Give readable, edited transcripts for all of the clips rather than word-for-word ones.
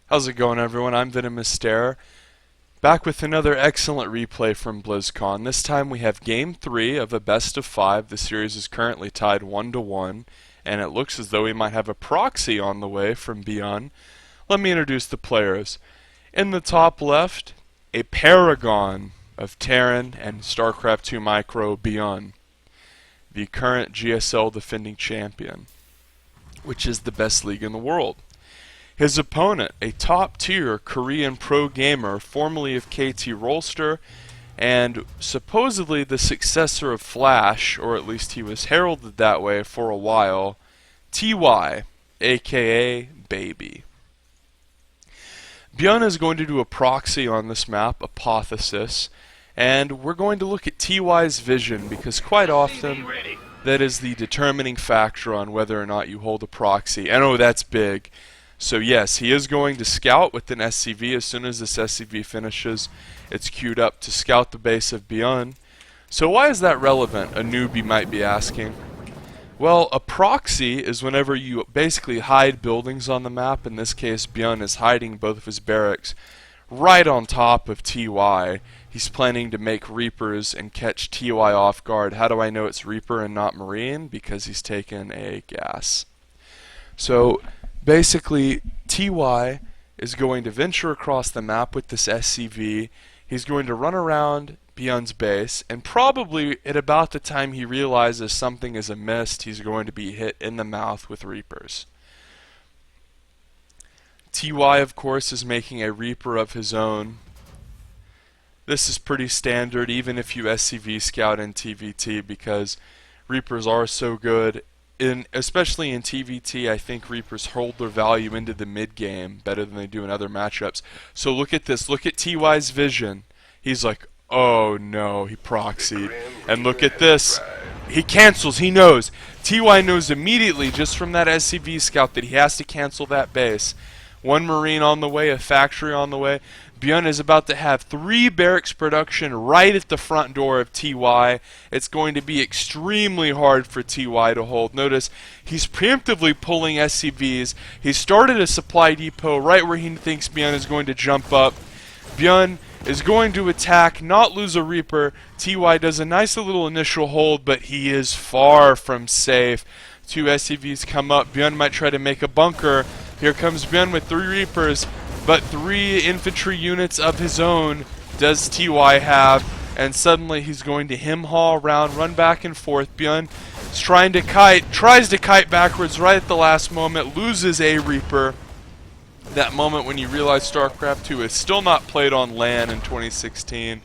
How's it going, everyone? I'm VenomousStare, back with another excellent replay from Blizzcon. This time we have Game 3 of a best of 5. The series is currently tied 1-1, and it looks as though we might have a proxy on the way from Byun. Let me introduce the players. In the top left, a paragon of Terran and StarCraft 2 Micro Byun, the current GSL defending champion, which is the best league in the world. His opponent, a top-tier Korean pro gamer, formerly of KT Rolster, and supposedly the successor of Flash, or at least he was heralded that way for a while, TY, aka Baby. Byun is going to do a proxy on this map, Apotheosis, and we're going to look at TY's vision, because quite often that is the determining factor on whether or not you hold a proxy. I know that's big. So yes, he is going to scout with an SCV. As soon as this SCV finishes, it's queued up to scout the base of Byun. So why is that relevant, a newbie might be asking? Well, a proxy is whenever you basically hide buildings on the map. In this case, Byun is hiding both of his barracks right on top of TY. He's planning to make Reapers and catch TY off guard. How do I know it's Reaper and not Marine? Because he's taken a gas. So basically, TY is going to venture across the map with this SCV. He's going to run around Byun's base, and probably at about the time he realizes something is amiss, he's going to be hit in the mouth with Reapers. TY, of course, is making a Reaper of his own. This is pretty standard, even if you SCV scout in TvT, because Reapers are so good. Especially in TvT, I think Reapers hold their value into the mid-game better than they do in other matchups. So look at this. Look at TY's vision. He's like, oh no, he proxied. And look at this. He cancels. He knows. TY knows immediately just from that SCV scout that he has to cancel that base. One Marine on the way, a factory on the way. Byun is about to have 3 barracks production right at the front door of TY. It's going to be extremely hard for TY to hold. Notice he's preemptively pulling SCVs. He started a supply depot right where he thinks Byun is going to jump up. Byun is going to attack, not lose a Reaper. TY does a nice little initial hold, but he is far from safe. 2 SCVs come up. Byun might try to make a bunker. Here comes Byun with 3 Reapers, but 3 infantry units of his own does TY have, and suddenly he's going to hem-haw around, run back and forth. Byun is trying to kite, tries to kite backwards right at the last moment, loses a Reaper. That moment when you realize StarCraft 2 is still not played on LAN in 2016,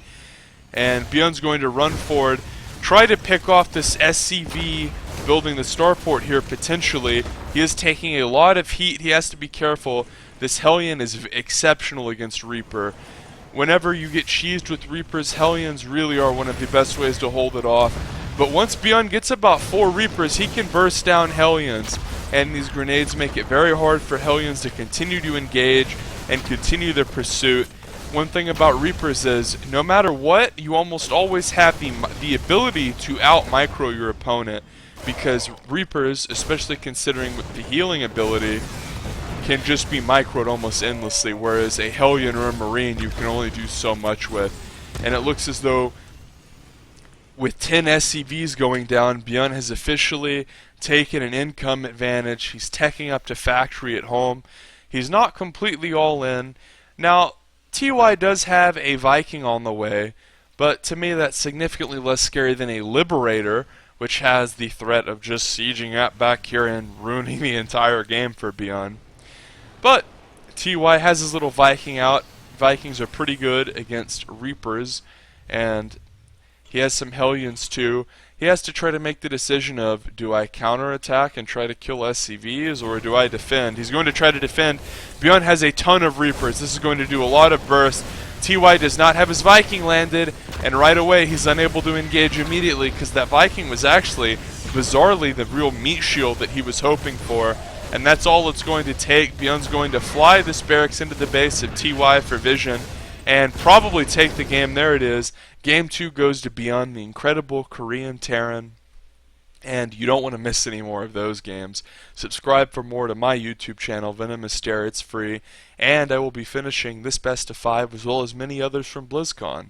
and Byun's going to run forward, try to pick off this SCV building the starport here potentially. He is taking a lot of heat. He has to be careful. This Hellion is exceptional against Reaper. Whenever you get cheesed with Reapers, Hellions really are one of the best ways to hold it off. But once Byun gets about 4 Reapers, he can burst down Hellions, and these grenades make it very hard for Hellions to continue to engage and continue their pursuit. One thing about Reapers is, no matter what, you almost always have the ability to out-micro your opponent, because Reapers, especially considering the healing ability, can just be microed almost endlessly, whereas a Hellion or a Marine you can only do so much with. And it looks as though with 10 SCVs going down, Byun has officially taken an income advantage. He's teching up to factory at home. He's not completely all in. Now, TY does have a Viking on the way, but to me that's significantly less scary than a Liberator, which has the threat of just sieging up back here and ruining the entire game for Byun. But TY has his little Viking out. Vikings are pretty good against Reapers, and he has some Hellions too. He has to try to make the decision of, do I counterattack and try to kill SCVs, or do I defend? He's going to try to defend. Byun has a ton of Reapers. This is going to do a lot of burst. TY does not have his Viking landed, and right away he's unable to engage immediately because that Viking was actually, bizarrely, the real meat shield that he was hoping for. And that's all it's going to take. Byun's going to fly this barracks into the base of TY for vision and probably take the game. There it is. Game 2 goes to Byun, the incredible Korean Terran. and you don't want to miss any more of those games. Subscribe for more to my YouTube channel, VenomousStare. It's free, and I will be finishing this best of 5 as well as many others from BlizzCon.